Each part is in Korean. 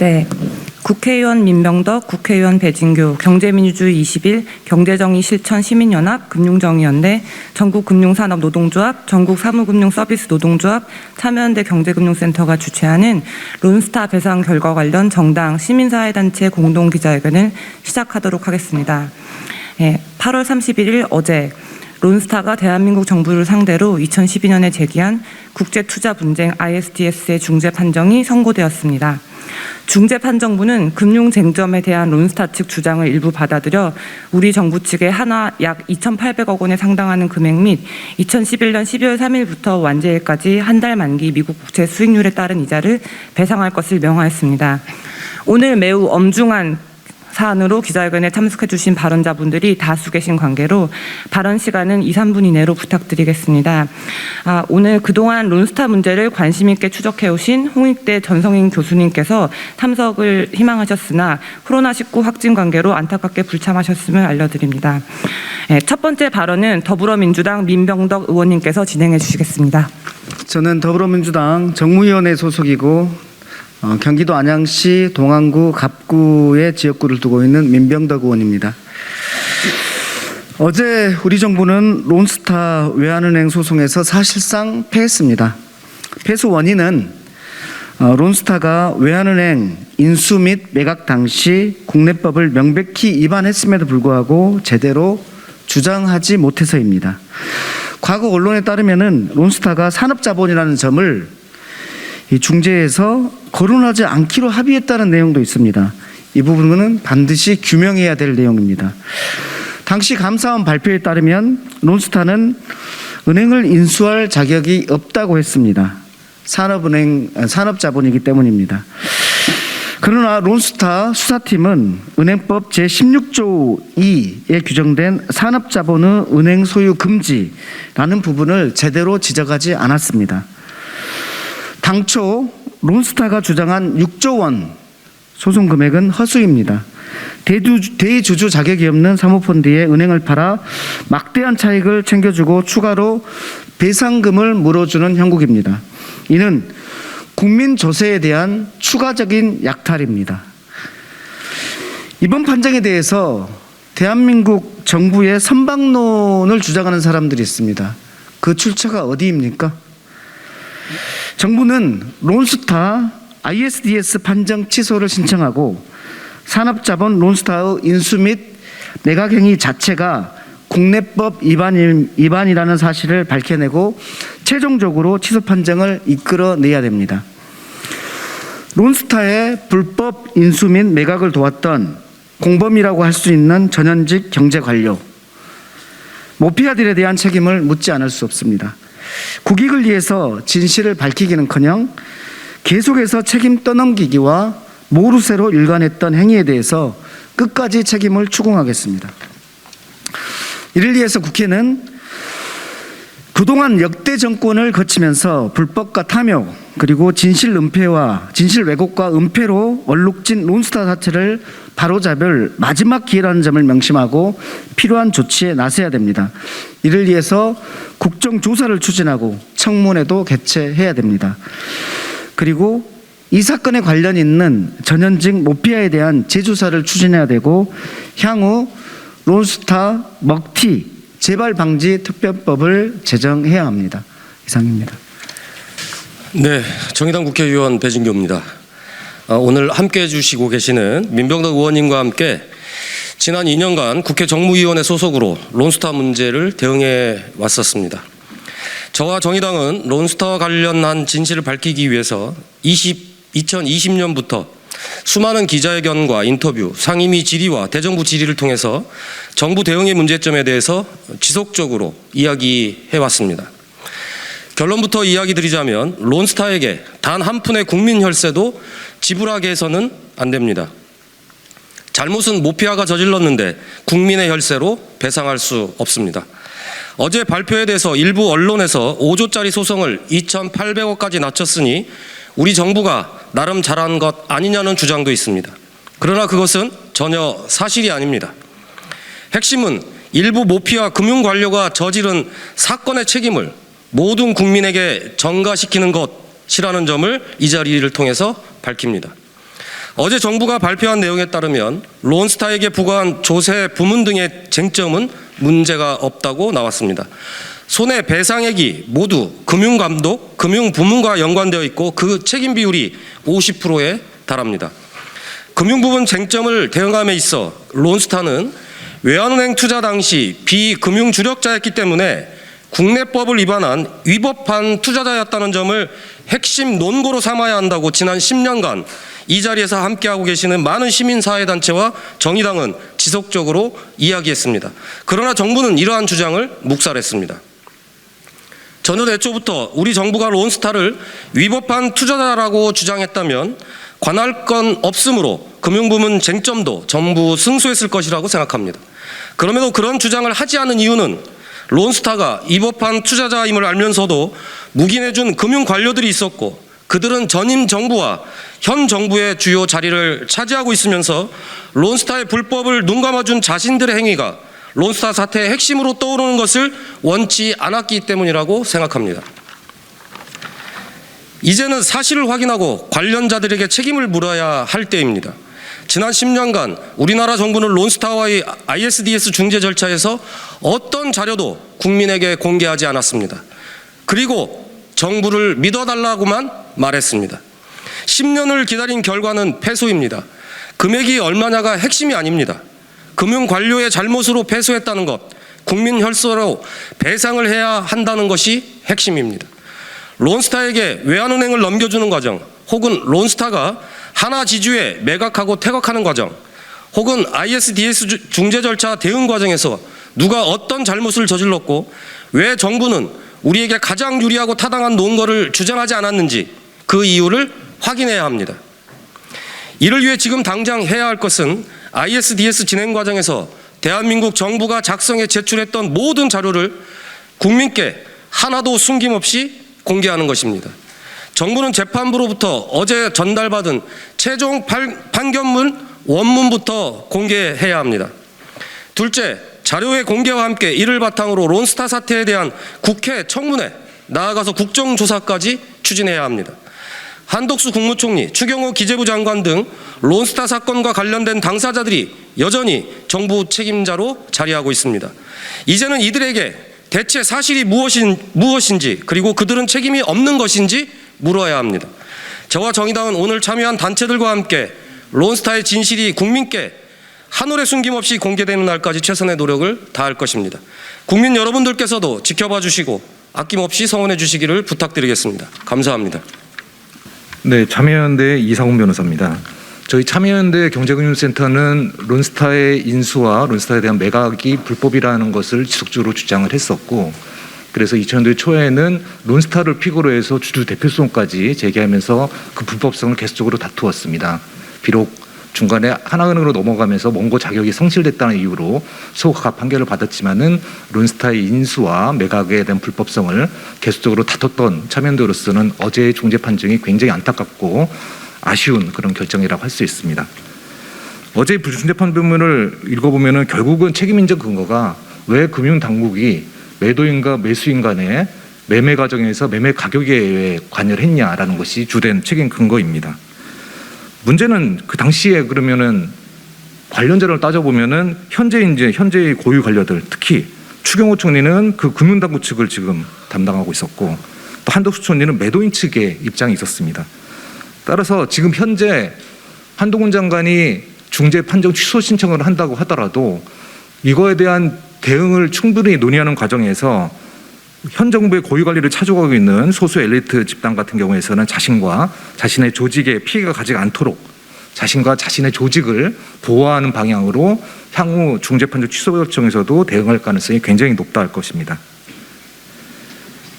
네. 국회의원 민병덕, 국회의원 배진교, 경제민주주의 21, 경제정의 실천 시민연합, 금융정의연대, 전국금융산업노동조합, 전국사무금융서비스노동조합, 참여연대 경제금융센터가 주최하는 론스타 배상 결과 관련 정당 시민사회단체 공동기자회견을 시작하도록 하겠습니다. 8월 31일 어제 론스타가 대한민국 정부를 상대로 2012년에 제기한 국제투자 분쟁 ISDS의 중재 판정이 선고되었습니다. 중재 판정부는 금융 쟁점에 대한 론스타 측 주장을 일부 받아들여 우리 정부 측에 하나 약 2,800억 원에 상당하는 금액 및 2011년 12월 3일부터 완제일까지 한 달 만기 미국 국채 수익률에 따른 이자를 배상할 것을 명하였습니다. 오늘 매우 엄중한 사안으로 기자회견에 참석해 주신 발언자분들이 다수 계신 관계로 발언 시간은 2, 3분 이내로 부탁드리겠습니다. 오늘 그동안 론스타 문제를 관심 있게 추적해 오신 홍익대 전성인 교수님께서 참석을 희망하셨으나 코로나19 확진 관계로 안타깝게 불참하셨음을 알려드립니다. 첫 번째 발언은 더불어민주당 민병덕 의원님께서 진행해 주시겠습니다. 저는 더불어민주당 정무위원회 소속이고 경기도 안양시 동안구 갑구에 지역구를 두고 있는 민병덕 의원입니다. 어제 우리 정부는 론스타 외환은행 소송에서 사실상 패했습니다. 패소 원인은 론스타가 외환은행 인수 및 매각 당시 국내법을 명백히 위반했음에도 불구하고 제대로 주장하지 못해서입니다. 과거 언론에 따르면은 론스타가 산업자본이라는 점을 이 중재에서 거론하지 않기로 합의했다는 내용도 있습니다. 이 부분은 반드시 규명해야 될 내용입니다. 당시 감사원 발표에 따르면 론스타는 은행을 인수할 자격이 없다고 했습니다. 산업자본이기 때문입니다. 그러나 론스타 수사팀은 은행법 제16조 2에 규정된 산업자본의 은행 소유 금지라는 부분을 제대로 지적하지 않았습니다. 당초 론스타가 주장한 6조 원 소송 금액은 허수입니다. 대주주 자격이 없는 사모펀드에 은행을 팔아 막대한 차익을 챙겨주고 추가로 배상금을 물어주는 형국입니다. 이는 국민 조세에 대한 추가적인 약탈입니다. 이번 판정에 대해서 대한민국 정부의 선방론을 주장하는 사람들이 있습니다. 그 출처가 어디입니까? 정부는 론스타 ISDS 판정 취소를 신청하고 산업자본 론스타의 인수 및 매각 행위 자체가 국내법 위반이라는 사실을 밝혀내고 최종적으로 취소 판정을 이끌어내야 됩니다. 론스타의 불법 인수 및 매각을 도왔던 공범이라고 할 수 있는 전현직 경제관료 모피아들에 대한 책임을 묻지 않을 수 없습니다. 국익을 위해서 진실을 밝히기는커녕 계속해서 책임 떠넘기기와 모르쇠로 일관했던 행위에 대해서 끝까지 책임을 추궁하겠습니다. 이를 위해서 국회는 그동안 역대 정권을 거치면서 불법과 탐욕 그리고 진실 왜곡과 은폐로 얼룩진 론스타 사태를 바로잡을 마지막 기회라는 점을 명심하고 필요한 조치에 나서야 됩니다. 이를 위해서 국정조사를 추진하고 청문회도 개최해야 됩니다. 그리고 이 사건에 관련 있는 전현직 모피아에 대한 재조사를 추진해야 되고 향후 론스타 먹튀 재발 방지 특별법을 제정해야 합니다. 이상입니다. 네, 정의당 국회의원 배진교입니다. 오늘 함께해 주시고 계시는 민병덕 의원님과 함께 지난 2년간 국회 정무위원회 소속으로 론스타 문제를 대응해 왔었습니다. 저와 정의당은 론스타와 관련한 진실을 밝히기 위해서 2020년부터 수많은 기자회견과 인터뷰, 상임위 질의와 대정부 질의를 통해서 정부 대응의 문제점에 대해서 지속적으로 이야기해 왔습니다. 결론부터 이야기 드리자면 론스타에게 단 한 푼의 국민 혈세도 지불하게 해서는 안 됩니다. 잘못은 모피아가 저질렀는데 국민의 혈세로 배상할 수 없습니다. 어제 발표에 대해서 일부 언론에서 5조짜리 소송을 2,800억까지 낮췄으니 우리 정부가 나름 잘한 것 아니냐는 주장도 있습니다. 그러나 그것은 전혀 사실이 아닙니다. 핵심은 일부 모피아 금융관료가 저지른 사건의 책임을 모든 국민에게 전가시키는 것이라는 점을 이 자리를 통해서 밝힙니다. 어제 정부가 발표한 내용에 따르면 론스타에게 부과한 조세, 부문 등의 쟁점은 문제가 없다고 나왔습니다. 손해배상액이 모두 금융감독, 금융부문과 연관되어 있고 그 책임 비율이 50%에 달합니다. 금융부문 쟁점을 대응함에 있어 론스타는 외환은행 투자 당시 비금융주력자였기 때문에 국내법을 위반한 위법한 투자자였다는 점을 핵심 논거로 삼아야 한다고 지난 10년간 이 자리에서 함께하고 계시는 많은 시민사회단체와 정의당은 지속적으로 이야기했습니다. 그러나 정부는 이러한 주장을 묵살했습니다. 전년 애초부터 우리 정부가 론스타를 위법한 투자자라고 주장했다면 관할 건 없으므로 금융부문 쟁점도 전부 승소했을 것이라고 생각합니다. 그럼에도 그런 주장을 하지 않은 이유는 론스타가 위법한 투자자임을 알면서도 묵인해준 금융 관료들이 있었고 그들은 전임 정부와 현 정부의 주요 자리를 차지하고 있으면서 론스타의 불법을 눈감아준 자신들의 행위가 론스타 사태의 핵심으로 떠오르는 것을 원치 않았기 때문이라고 생각합니다. 이제는 사실을 확인하고 관련자들에게 책임을 물어야 할 때입니다. 지난 10년간 우리나라 정부는 론스타와의 ISDS 중재 절차에서 어떤 자료도 국민에게 공개하지 않았습니다. 그리고 정부를 믿어달라고만 말했습니다. 10년을 기다린 결과는 패소입니다. 금액이 얼마냐가 핵심이 아닙니다. 금융관료의 잘못으로 패소했다는 것, 국민 혈세로 배상을 해야 한다는 것이 핵심입니다. 론스타에게 외환은행을 넘겨주는 과정, 혹은 론스타가 하나지주에 매각하고 퇴각하는 과정, 혹은 ISDS 중재 절차 대응 과정에서 누가 어떤 잘못을 저질렀고 왜 정부는 우리에게 가장 유리하고 타당한 논거를 주장하지 않았는지 그 이유를 확인해야 합니다. 이를 위해 지금 당장 해야 할 것은 ISDS 진행 과정에서 대한민국 정부가 작성해 제출했던 모든 자료를 국민께 하나도 숨김없이 공개하는 것입니다. 정부는 재판부로부터 어제 전달받은 최종 판결문 원문부터 공개해야 합니다. 둘째, 자료의 공개와 함께 이를 바탕으로 론스타 사태에 대한 국회 청문회, 나아가서 국정조사까지 추진해야 합니다. 한덕수 국무총리, 추경호 기재부 장관 등 론스타 사건과 관련된 당사자들이 여전히 정부 책임자로 자리하고 있습니다. 이제는 이들에게 대체 사실이 무엇인지 그리고 그들은 책임이 없는 것인지 물어야 합니다. 저와 정의당은 오늘 참여한 단체들과 함께 론스타의 진실이 국민께 한 올에 숨김없이 공개되는 날까지 최선의 노력을 다할 것입니다. 국민 여러분들께서도 지켜봐 주시고 아낌없이 성원해 주시기를 부탁드리겠습니다. 감사합니다. 네, 참여연대 이상훈 변호사입니다. 저희 참여연대 경제금융센터는 론스타의 인수와 론스타에 대한 매각이 불법이라는 것을 지속적으로 주장을 했었고, 그래서 2000년대 초에는 론스타를 피고로 해서 주주 대표소송까지 제기하면서 그 불법성을 계속적으로 다투었습니다. 비록 중간에 하나은행으로 넘어가면서 원고 자격이 상실됐다는 이유로 소가 판결을 받았지만은 론스타의 인수와 매각에 대한 불법성을 계속적으로 다퉜던 참여연대로서는 어제의 중재 판정이 굉장히 안타깝고 아쉬운 그런 결정이라고 할 수 있습니다. 어제의 불중재 판결문을 읽어보면은 결국은 책임인적 근거가 왜 금융당국이 매도인과 매수인 간의 매매 과정에서 매매 가격에 관여를 했냐라는 것이 주된 책임 근거입니다. 문제는 그 당시에 그러면은 관련자를 따져보면은 현재의 고유 관료들, 특히 추경호 총리는 그 금융당국 측을 지금 담당하고 있었고 또 한덕수 총리는 매도인 측의 입장이 있었습니다. 따라서 지금 현재 한동훈 장관이 중재 판정 취소 신청을 한다고 하더라도 이거에 대한 대응을 충분히 논의하는 과정에서 현 정부의 고유 관리를 차지하고 있는 소수 엘리트 집단 같은 경우에서는 자신과 자신의 조직에 피해가 가지 않도록 자신과 자신의 조직을 보호하는 방향으로 향후 중재 판정 취소 결정에서도 대응할 가능성이 굉장히 높다 할 것입니다.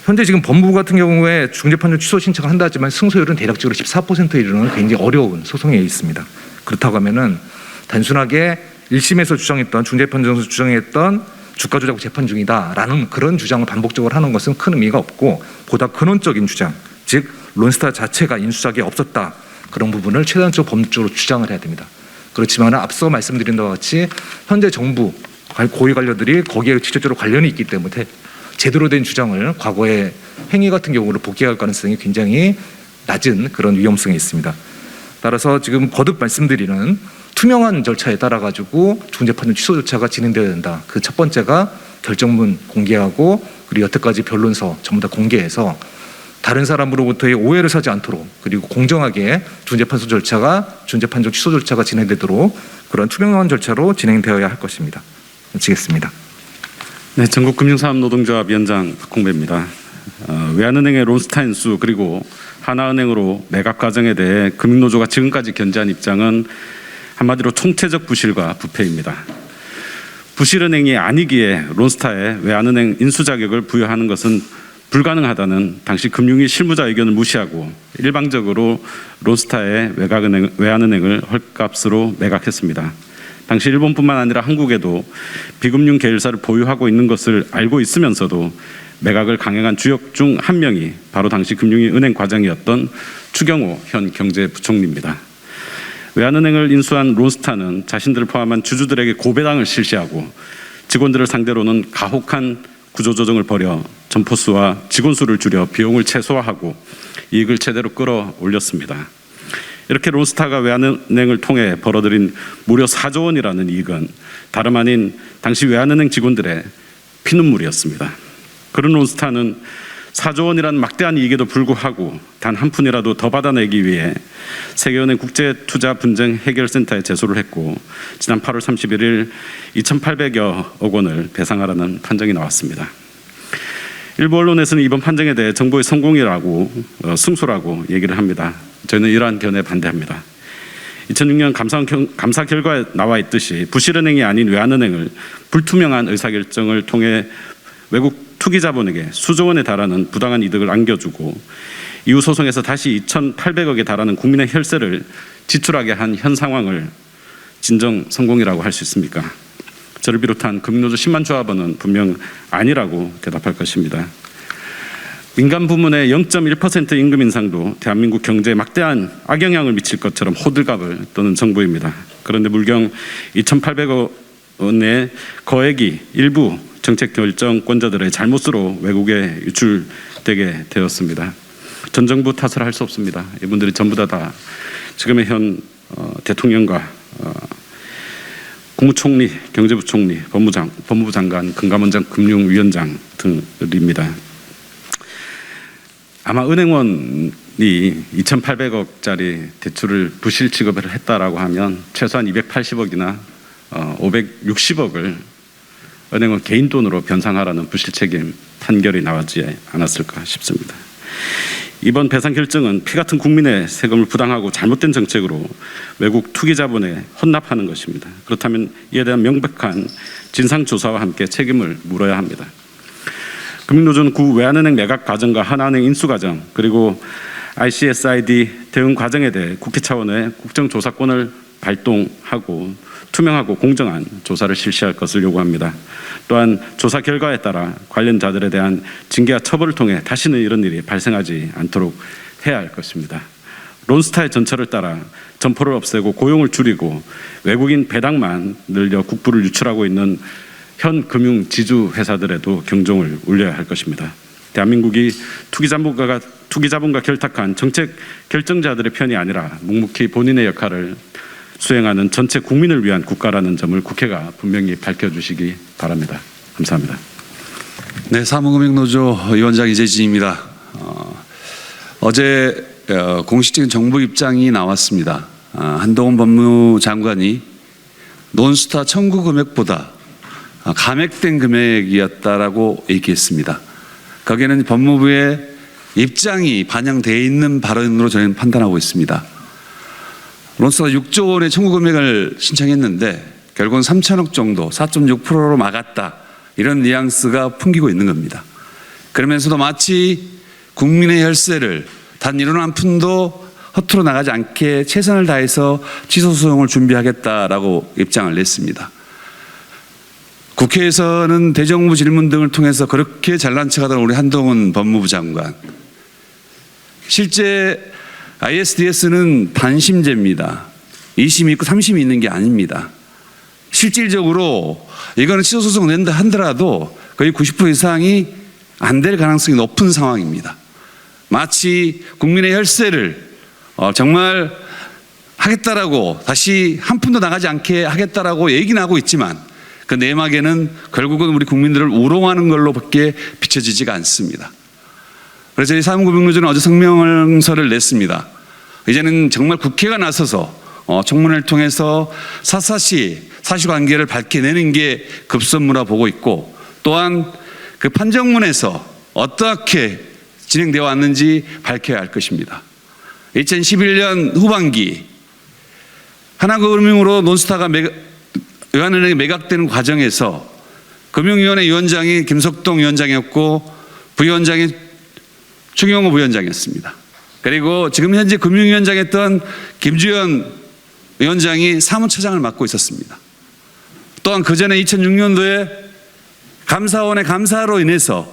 현재 지금 법무부 같은 경우에 중재 판정 취소 신청을 한다 하지만 승소율은 대략적으로 14%에 이르는 굉장히 어려운 소송에 있습니다. 그렇다고 하면은 단순하게 1심에서 주장했던 중재 판정에서 주장했던 주가 조작 재판 중이다라는 그런 주장을 반복적으로 하는 것은 큰 의미가 없고 보다 근원적인 주장, 즉 론스타 자체가 인수작이 없었다, 그런 부분을 최단적으로 법적으로 주장을 해야 됩니다. 그렇지만 앞서 말씀드린 바와 같이 현재 정부 고위 관료들이 거기에 직접적으로 관련이 있기 때문에 제대로 된 주장을 과거의 행위 같은 경우로 복귀할 가능성이 굉장히 낮은 그런 위험성이 있습니다. 따라서 지금 거듭 말씀드리는 투명한 절차에 따라 가지고 중재판정 취소 절차가 진행되어야 된다. 그 첫 번째가 결정문 공개하고 그리고 여태까지 변론서 전부 다 공개해서 다른 사람으로부터의 오해를 사지 않도록 그리고 공정하게 중재판정 취소 절차가 진행되도록 그런 투명한 절차로 진행되어야 할 것입니다. 마치겠습니다. 네, 전국금융산업노동조합 위원장 박홍배입니다. 외환은행의 론스타 인수 그리고 하나은행으로 매각 과정에 대해 금융노조가 지금까지 견지한 입장은 한마디로 총체적 부실과 부패입니다. 부실은행이 아니기에 론스타에 외환은행 인수 자격을 부여하는 것은 불가능하다는 당시 금융위 실무자 의견을 무시하고 일방적으로 론스타의 외환은행을 헐값으로 매각했습니다. 당시 일본뿐만 아니라 한국에도 비금융 계열사를 보유하고 있는 것을 알고 있으면서도 매각을 강행한 주역 중 한 명이 바로 당시 금융위 은행 과장이었던 추경호 현 경제부총리입니다. 외환은행을 인수한 론스타는 자신들을 포함한 주주들에게 고배당을 실시하고 직원들을 상대로는 가혹한 구조조정을 벌여 점포수와 직원 수를 줄여 비용을 최소화하고 이익을 최대로 끌어올렸습니다. 이렇게 론스타가 외환은행을 통해 벌어들인 무려 4조 원이라는 이익은 다름 아닌 당시 외환은행 직원들의 피눈물이었습니다. 그런 론스타는 4조 원이라는 막대한 이익에도 불구하고 단 한 푼이라도 더 받아내기 위해 세계은행 국제투자분쟁 해결센터에 제소를 했고 지난 8월 31일 2,800여억 원을 배상하라는 판정이 나왔습니다. 일부 언론에서는 이번 판정에 대해 정부의 성공이라고 승소라고 얘기를 합니다. 저희는 이러한 견해에 반대합니다. 2006년 감사 결과에 나와 있듯이 부실은행이 아닌 외환은행을 불투명한 의사결정을 통해 외국 투기자본에게 수조 원에 달하는 부당한 이득을 안겨주고 이후 소송에서 다시 2,800억에 달하는 국민의 혈세를 지출하게 한 현 상황을 진정 성공이라고 할 수 있습니까? 저를 비롯한 금융노조 10만 조합원은 분명 아니라고 대답할 것입니다. 민간 부문의 0.1% 임금 인상도 대한민국 경제에 막대한 악영향을 미칠 것처럼 호들갑을 떠는 정부입니다. 그런데 물경 2,800억 원의 거액이 일부 정책 결정권자들의 잘못으로 외국에 유출되게 되었습니다. 전 정부 탓을 할 수 없습니다. 이분들이 전부 다 지금의 현 대통령과 국무총리, 경제부총리, 법무부 장관, 금감원장, 금융위원장 등입니다. 아마 은행원이 2,800억짜리 대출을 부실 취급을 했다라고 하면 최소한 280억이나 560억을 은행은 개인 돈으로 변상하라는 부실책임 판결이 나오지 않았을까 싶습니다. 이번 배상 결정은 피 같은 국민의 세금을 부당하고 잘못된 정책으로 외국 투기 자본에 헌납하는 것입니다. 그렇다면 이에 대한 명백한 진상조사와 함께 책임을 물어야 합니다. 금융노조는 구 외환은행 매각 과정과 하나은행 인수 과정 그리고 ICSID 대응 과정에 대해 국회 차원의 국정조사권을 발동하고 투명하고 공정한 조사를 실시할 것을 요구합니다. 또한 조사 결과에 따라 관련자들에 대한 징계와 처벌을 통해 다시는 이런 일이 발생하지 않도록 해야 할 것입니다. 론스타의 전철을 따라 점포를 없애고 고용을 줄이고 외국인 배당만 늘려 국부를 유출하고 있는 현 금융 지주 회사들에도 경종을 울려야 할 것입니다. 대한민국이 투기자본과 결탁한 정책 결정자들의 편이 아니라 묵묵히 본인의 역할을 수행하는 전체 국민을 위한 국가라는 점을 국회가 분명히 밝혀주시기 바랍니다. 감사합니다. 네, 사무금융노조 위원장 이재진입니다. 어제 공식적인 정부 입장이 나왔습니다. 한동훈 법무장관이 론스타 청구 금액보다 감액된 금액이었다라고 얘기했습니다. 거기에는 법무부의 입장이 반영되어 있는 발언으로 저는 판단하고 있습니다. 론스타가 6조 원의 청구 금액을 신청했는데 결국은 3천억 정도 4.6%로 막았다. 이런 뉘앙스가 풍기고 있는 겁니다. 그러면서도 마치 국민의 혈세를 단 1원 한 푼도 허투루 나가지 않게 최선을 다해서 취소 소송을 준비하겠다라고 입장을 냈습니다. 국회에서는 대정부 질문 등을 통해서 그렇게 잘난 척하던 우리 한동훈 법무부 장관. 실제 ISDS는 단심제입니다. 2심이 있고 3심이 있는 게 아닙니다. 실질적으로 이거는 취소소송 낸다 하더라도 거의 90% 이상이 안 될 가능성이 높은 상황입니다. 마치 국민의 혈세를 정말 하겠다라고 다시 한 푼도 나가지 않게 하겠다라고 얘기는 하고 있지만 그 내막에는 결국은 우리 국민들을 우롱하는 걸로밖에 비춰지지가 않습니다. 그래서 이 사무국민노조는 어제 성명서를 냈습니다. 이제는 정말 국회가 나서서 청문회를 통해서 샅샅이 사실관계를 밝혀내는 게 급선무라 보고 있고, 또한 그 판정문에서 어떻게 진행되어 왔는지 밝혀야 할 것입니다. 2011년 후반기 하나금융으로 논스타가 외환은행에 매각되는 과정에서 금융위원회 위원장이 김석동 위원장이었고 부위원장이 추경호 부위원장이었습니다. 그리고 지금 현재 금융위원장이었던 김주현 위원장이 사무처장을 맡고 있었습니다. 또한 그 전에 2006년도에 감사원의 감사로 인해서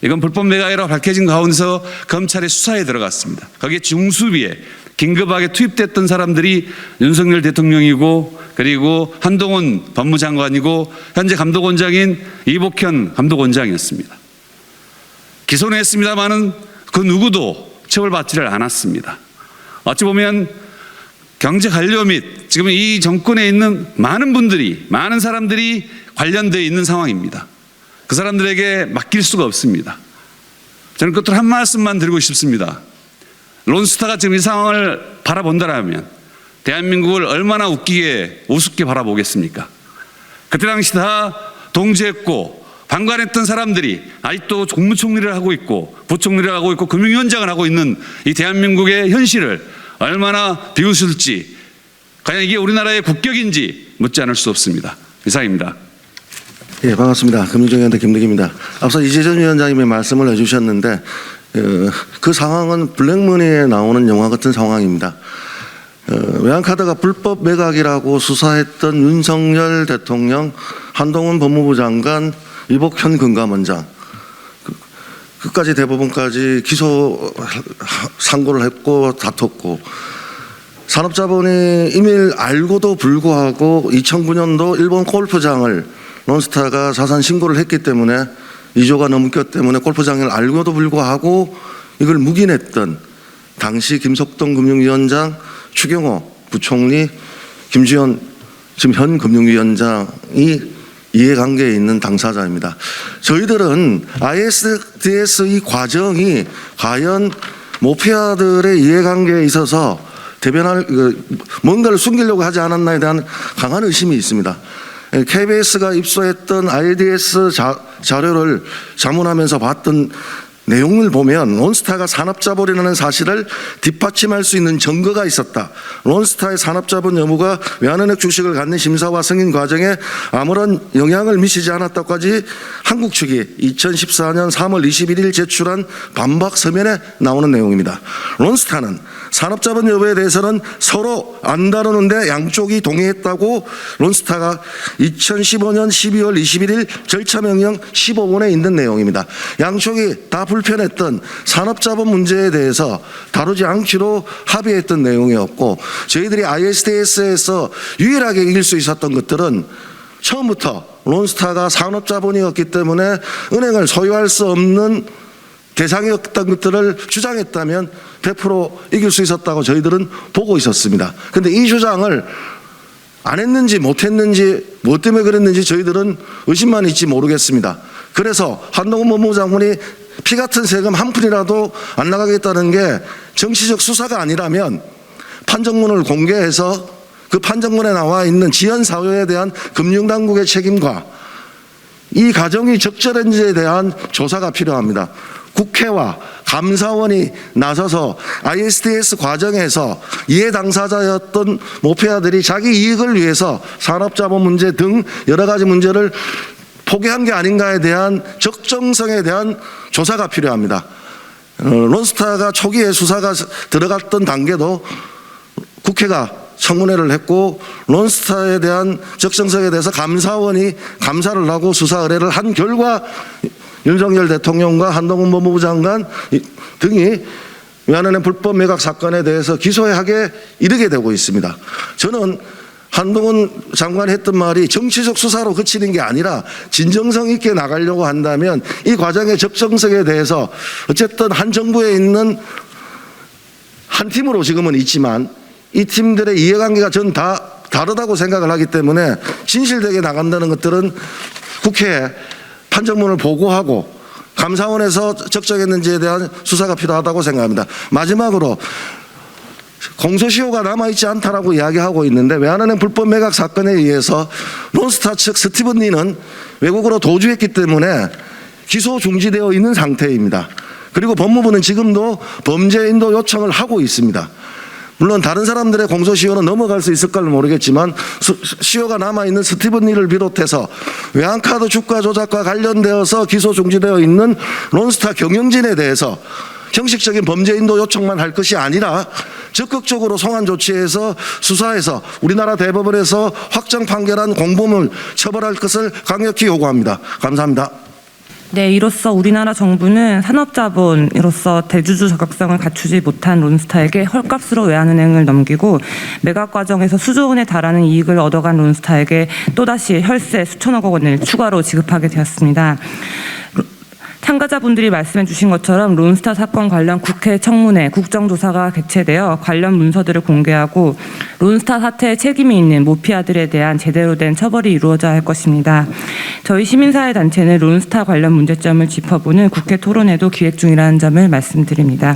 이건 불법 매각이라고 밝혀진 가운데서 검찰의 수사에 들어갔습니다. 거기에 중수비에 긴급하게 투입됐던 사람들이 윤석열 대통령이고 그리고 한동훈 법무장관이고 현재 감독원장인 이복현 감독원장이었습니다. 기소는 했습니다마는 그 누구도 처벌받지를 않았습니다. 어찌 보면 경제 관료 및 지금 이 정권에 있는 많은 분들이, 많은 사람들이 관련되어 있는 상황입니다. 그 사람들에게 맡길 수가 없습니다. 저는 끝으로 한 말씀만 드리고 싶습니다. 론스타가 지금 이 상황을 바라본다라면 대한민국을 얼마나 우습게 바라보겠습니까? 그때 당시 다 동조했고 방관했던 사람들이 아직도 국무총리를 하고 있고 부총리를 하고 있고 금융위원장을 하고 있는 이 대한민국의 현실을 얼마나 비웃을지, 과연 이게 우리나라의 국격인지 묻지 않을 수 없습니다. 이상입니다. 예, 반갑습니다. 금융정의연대 김득입니다. 앞서 이재전 위원장님의 말씀을 해주셨는데 그 상황은 블랙머니에 나오는 영화 같은 상황입니다. 외환카드가 불법 매각이라고 수사했던 윤석열 대통령, 한동훈 법무부 장관, 이복현 금감원장 끝까지 대법원까지 기소 상고를 했고 다퉜고, 산업자본이 이미 알고도 불구하고 2009년도 일본 골프장을 론스타가 자산 신고를 했기 때문에 2조가 넘겼기 때문에 골프장을 알고도 불구하고 이걸 묵인했던 당시 김석동 금융위원장, 추경호 부총리, 김주현 지금 현 금융위원장이 이해관계에 있는 당사자입니다. 저희들은 ISDS 이 과정이 과연 모피아들의 이해관계에 있어서 대변할 뭔가를 숨기려고 하지 않았나에 대한 강한 의심이 있습니다. KBS가 입수했던 IDS 자료를 자문하면서 봤던 내용을 보면 론스타가 산업자본이라는 사실을 뒷받침할 수 있는 증거가 있었다. 론스타의 산업자본 여부가 외환은행 주식을 갖는 심사와 승인 과정에 아무런 영향을 미치지 않았다까지 한국 측이 2014년 3월 21일 제출한 반박 서면에 나오는 내용입니다. 론스타는 산업자본 여부에 대해서는 서로 안 다루는데 양쪽이 동의했다고 론스타가 2015년 12월 21일 절차명령 15번에 있는 내용입니다. 양쪽이 다 불편했던 산업자본 문제에 대해서 다루지 않기로 합의했던 내용이었고, 저희들이 ISDS에서 유일하게 이길 수 있었던 것들은 처음부터 론스타가 산업자본이었기 때문에 은행을 소유할 수 없는 대상이었던 것들을 주장했다면 100% 이길 수 있었다고 저희들은 보고 있었습니다. 그런데 이 주장을 안 했는지 못했는지 무엇 때문에 그랬는지 저희들은 의심만 있지 모르겠습니다. 그래서 한동훈 법무부 장관이 피 같은 세금 한 푼이라도 안 나가겠다는 게 정치적 수사가 아니라면 판정문을 공개해서 그 판정문에 나와 있는 지연사유에 대한 금융당국의 책임과 이 과정이 적절한지에 대한 조사가 필요합니다. 국회와 감사원이 나서서 ISDS 과정에서 이해 당사자였던 모피아들이 자기 이익을 위해서 산업자본 문제 등 여러 가지 문제를 포기한 게 아닌가에 대한 적정성에 대한 조사가 필요합니다. 론스타가 초기에 수사가 들어갔던 단계도 국회가 청문회를 했고 론스타에 대한 적정성에 대해서 감사원이 감사를 하고 수사 의뢰를 한 결과 윤석열 대통령과 한동훈 법무부 장관 등이 외환은행 불법 매각 사건에 대해서 기소하게 이르게 되고 있습니다. 저는 한동훈 장관이 했던 말이 정치적 수사로 그치는 게 아니라 진정성 있게 나가려고 한다면 이 과정의 적정성에 대해서 어쨌든 한 정부에 있는 한 팀으로 지금은 있지만 이 팀들의 이해관계가 전 다 다르다고 생각을 하기 때문에 진실되게 나간다는 것들은 국회에 판정문을 보고하고 감사원에서 적정했는지에 대한 수사가 필요하다고 생각합니다. 마지막으로 공소시효가 남아있지 않다라고 이야기하고 있는데 외환은행 불법 매각 사건에 의해서 론스타 측 스티븐 리는 외국으로 도주했기 때문에 기소 중지되어 있는 상태입니다. 그리고 법무부는 지금도 범죄 인도 요청을 하고 있습니다. 물론 다른 사람들의 공소시효는 넘어갈 수 있을까 모르겠지만 시효가 남아있는 스티븐 리를 비롯해서 외환카드 주가 조작과 관련되어서 기소 중지되어 있는 론스타 경영진에 대해서 형식적인 범죄 인도 요청만 할 것이 아니라 적극적으로 송환 조치해서 수사해서 우리나라 대법원에서 확정 판결한 공범을 처벌할 것을 강력히 요구합니다. 감사합니다. 네, 이로써 우리나라 정부는 산업자본으로서 대주주 자격성을 갖추지 못한 론스타에게 헐값으로 외환은행을 넘기고 매각 과정에서 수조 원에 달하는 이익을 얻어간 론스타에게 또다시 혈세 수천억 원을 추가로 지급하게 되었습니다. 참가자분들이 말씀해 주신 것처럼 론스타 사건 관련 국회 청문회 국정조사가 개최되어 관련 문서들을 공개하고 론스타 사태에 책임이 있는 모피아들에 대한 제대로 된 처벌이 이루어져야 할 것입니다. 저희 시민사회단체는 론스타 관련 문제점을 짚어보는 국회 토론회도 기획 중이라는 점을 말씀드립니다.